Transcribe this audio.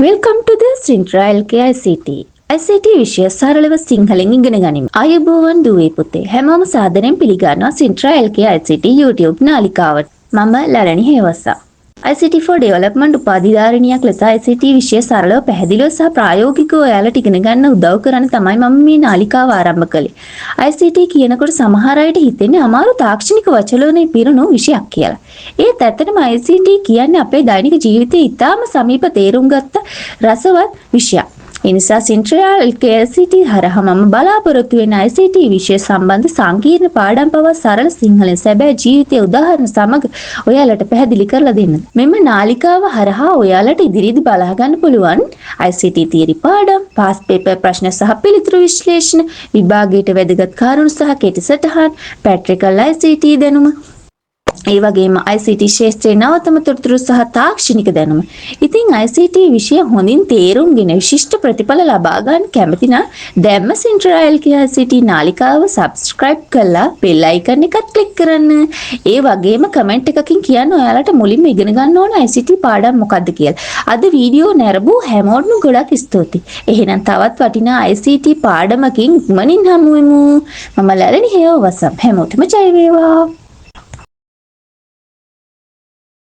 Welcome to the Sintra LK ICT. ICT විෂය සරලව සිංහලෙන් ඉගෙන ගනිමු. ආයුබෝවන් දුවේ පුතේ. හැමෝම සාදරයෙන් පිළිගන්නවා Sintra LK ICT YouTube නාලිකාවට. මම ලලනි හේවස්සා. ICT for Development උපාධිධාරිනියක් ලෙස ICT විෂය සරලව පැහැදිලිව සහ ප්‍රායෝගිකව ඔයාලට ඉගෙන ගන්න උදව් කරන්න තමයි මම මේ නාලිකාව ආරම්භ කළේ. ICT කියනකොට සමහර අයට හිතෙන්නේ අමාරු තාක්ෂණික වචනවලින් පිරුණු විෂයක් කියලා. ඒත් ඇත්තටම ICT කියන්නේ අපේ දෛනික ජීවිතයේ ඉතාම සමීප තේරුම් ගත්ත රසවත් විෂයක්. ඒ නිසා Sintra LKICT හරහා මම බලාපොරොත්තු වෙන ICT විෂය සම්බන්ධ සංකීර්ණ පාඩම් පවා සරල සිංහලෙන් සැබෑ ජීවිතයේ උදාහරණ සමග ඔයාලට පැහැදිලි කරලා දෙන්න. මෙම නාලිකාව හරහා ඔයාලට ඉදිරියේදී බලා ගන්න පුළුවන් ICT තියරි පාඩම්, පාස් පේපර් ප්‍රශ්න සහ පිළිතුරු විශ්ලේෂණ, විභාගයට වැදගත් කාරණු සහ කෙටි සටහන්, ප්‍රැක්ටිකල් ICT දැනුම, ඒ වගේම ICT ශාස්ත්‍රයේ නවතම තොරතුරු සහ තාක්ෂණික දැනුම. ඉතින් ICT විෂය හොඳින් තේරුම්ගෙන විශිෂ්ට ප්‍රතිඵල ලබා ගන්න කැමති නම් දැම්ම Sintra LKICT නාලිකාව subscribe කරලා bell icon එකත් click කරන්න. ඒ වගේම comment එකකින් කියන්න ඔයාලට මුලින්ම ඉගෙන ගන්න ඕන ICT පාඩම් මොකක්ද කියලා. අද වීඩියෝ නැරඹු හැමෝටම ගොඩක් ස්තුතියි. එහෙනම් තවත් වටිනා ICT පාඩමකින් ඉක්මනින් හමු වෙමු. මම ලලනි හේවසම්. හැමෝටම ජය වේවා.